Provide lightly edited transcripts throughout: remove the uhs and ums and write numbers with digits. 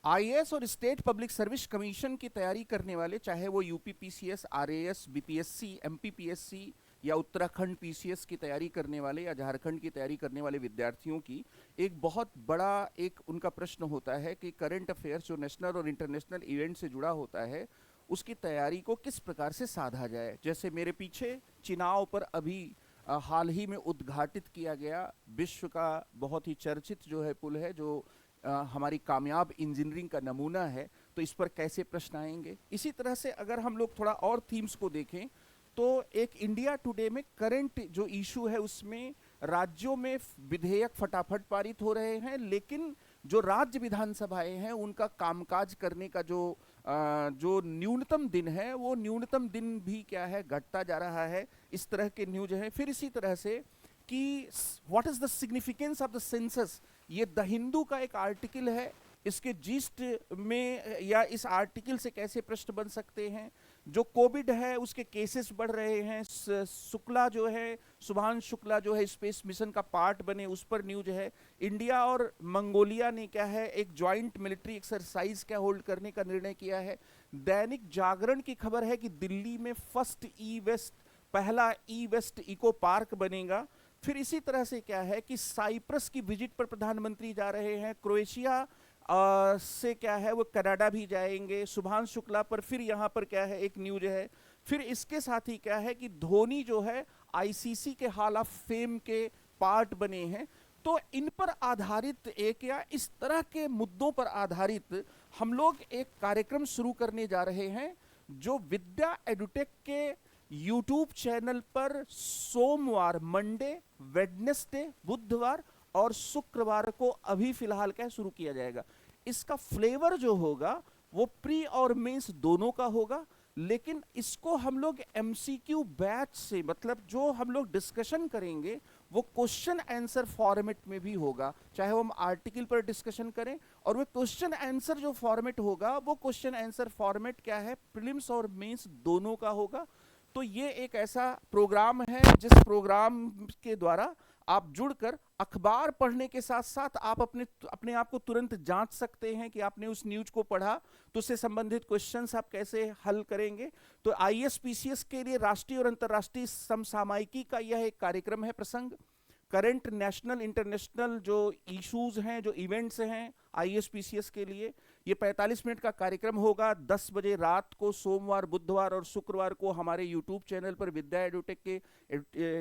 IAS और state public service commission की तैयारी करने वाले, चाहे वो UP PCS, RAS, BPSC, MPPSC या उत्तराखंड पीसीएस की तैयारी करने वाले या झारखंड की तैयारी करने वाले विद्यार्थियों की एक बहुत बड़ा एक उनका प्रश्न होता है कि करंट अफेयर्स जो नेशनल और इंटरनेशनल इवेंट से जुड़ा होता है उसकी तैयारी को किस प्रकार से साधा जाए। जैसे मेरे पीछे चिनाव पर अभी हाल ही में उद्घाटित किया गया विश्व का बहुत ही चर्चित जो है पुल है, जो हमारी कामयाब इंजीनियरिंग का नमूना है, तो इस पर कैसे प्रश्न आएंगे। इसी तरह से अगर हम लोग थोड़ा और थीम्स को देखें तो एक इंडिया टुडे में करंट जो इशू है उसमें राज्यों में विधेयक फटाफट पारित हो रहे हैं, लेकिन जो राज्य विधानसभाएं हैं उनका कामकाज करने का जो न्यूनतम दिन है वो न्यूनतम दिन भी क्या है घटता जा रहा है। इस तरह के न्यूज हैं। फिर इसी तरह से कि what is the significance of the census, ये द हिंदू का एक आर्टिकल है, इसके जिस्ट में या इस आर्टिकल से कैसे प्रश्न बन सकते हैं। जो कोविड है उसके केसेस बढ़ रहे हैं, शुक्ला जो है, शुभांशु शुक्ला जो है स्पेस मिशन का पार्ट बने, उस पर न्यूज है। इंडिया और मंगोलिया ने क्या है एक ज्वाइंट मिलिट्री एक्सरसाइज क्या होल्ड करने का निर्णय किया है। दैनिक जागरण की खबर है कि दिल्ली में फर्स्ट ई वेस्ट, पहला ई वेस्ट इको पार्क बनेगा। फिर इसी तरह से क्या है कि साइप्रस की विजिट पर प्रधानमंत्री जा रहे हैं, क्रोएशिया से क्या है वो कनाडा भी जाएंगे। शुभांशु शुक्ला पर फिर यहाँ पर क्या है एक न्यूज है। फिर इसके साथ ही क्या है कि धोनी जो है आईसीसी के हॉल ऑफ फेम के पार्ट बने हैं। तो इन पर आधारित एक या इस तरह के मुद्दों पर आधारित हम लोग एक कार्यक्रम शुरू करने जा रहे हैं जो विद्या एडुटेक के यूट्यूब चैनल पर सोमवार, मंडे, वेडनेसडे, बुधवार और शुक्रवार को अभी फिलहाल क्या शुरू किया जाएगा। इसका फ्लेवर जो होगा वो प्री और मेंस दोनों का होगा, लेकिन इसको हम लोग एमसीक्यू बैच से, मतलब जो हम लोग डिस्कशन करेंगे वो क्वेश्चन आंसर फॉर्मेट में भी होगा। चाहे वो हम आर्टिकल पर डिस्कशन करें, और वो क्वेश्चन आंसर जो फॉर्मेट होगा वो क्वेश्चन आंसर फॉर्मेट क्या है, प्रीलिम्स और मेंस दोनों का होगा। तो ये एक ऐसा प्रोग्राम है जिस प्रोग्राम के द्वारा आप जुड़कर अखबार पढ़ने के साथ साथ आप अपने अपने आप को तुरंत जांच सकते हैं कि आपने उस न्यूज को पढ़ा तो उससे संबंधित क्वेश्चंस आप कैसे हल करेंगे। तो आईएएस पीसीएस के लिए राष्ट्रीय और अंतर्राष्ट्रीय समसामयिकी का यह एक कार्यक्रम है, प्रसंग। करंट नेशनल इंटरनेशनल जो इश्यूज हैं, जो इवेंट्स हैं आईएएस पीसीएस के लिए, ये 45 मिनट का कार्यक्रम होगा। 10 बजे रात को सोमवार, बुधवार और शुक्रवार को हमारे यूट्यूब चैनल पर, विद्या एडुटेक के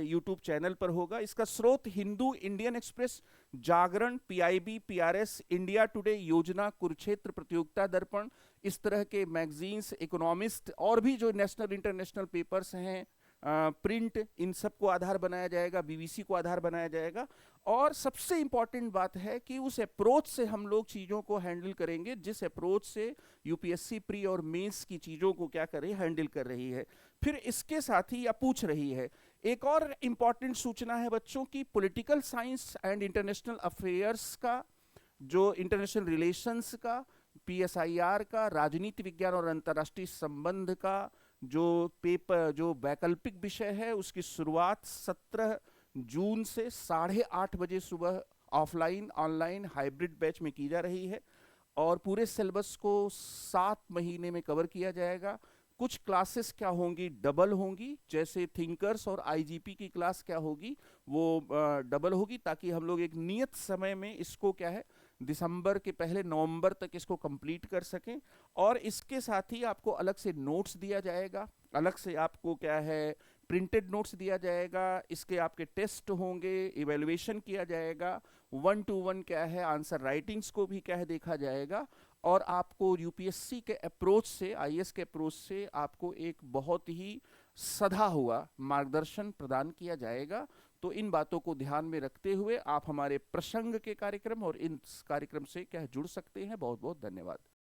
यूट्यूब चैनल पर होगा। इसका स्रोत हिंदू, इंडियन एक्सप्रेस, जागरण, पीआईबी, पीआरएस, इंडिया टुडे, योजना, कुरुक्षेत्र, प्रतियोगिता दर्पण, इस तरह के मैगजीन्स, इकोनॉमिस्ट और भी जो नेशनल इंटरनेशनल पेपर्स हैं, प्रिंट, इन सब को आधार बनाया जाएगा, बीबीसी को आधार बनाया जाएगा। और सबसे इंपॉर्टेंट बात है कि उस अप्रोच से हम लोग चीज़ों को हैंडल करेंगे जिस अप्रोच से यूपीएससी प्री और मेंस की चीज़ों को क्या कर रही है, हैंडल कर रही है। फिर इसके साथ ही या पूछ रही है। एक और इंपॉर्टेंट सूचना है बच्चों की, political science and international affairs का, जो इंटरनेशनल रिलेशंस का, पीएसआईआर का, राजनीति विज्ञान और अंतर्राष्ट्रीय संबंध का जो पेपर, जो वैकल्पिक विषय है, उसकी शुरुआत 17 जून से 8:30 बजे सुबह ऑफलाइन, ऑनलाइन, हाइब्रिड बैच में की जा रही है। और पूरे सिलेबस को 7 महीने में कवर किया जाएगा। कुछ क्लासेस क्या होंगी, डबल होंगी, जैसे थिंकर्स और आईजीपी की क्लास क्या होगी वो डबल होगी, ताकि हम लोग एक नियत समय में इसको क्या है दिसंबर के पहले नवंबर तक इसको कंप्लीट कर सकें। और इसके साथ ही आपको अलग से नोट्स दिया जाएगा, अलग से आपको क्या है प्रिंटेड नोट्स दिया जाएगा। इसके आपके टेस्ट होंगे, इवेल्युएशन किया जाएगा, 1 to 1 क्या है आंसर राइटिंग्स को भी क्या है देखा जाएगा। और आपको यूपीएससी के अप्रोच से, आईएएस के अप्रोच से आपको एक बहुत ही सधा हुआ मार्गदर्शन प्रदान किया जाएगा। तो इन बातों को ध्यान में रखते हुए आप हमारे प्रसंग के कार्यक्रम और इन कार्यक्रम से क्या जुड़ सकते हैं। बहुत बहुत धन्यवाद।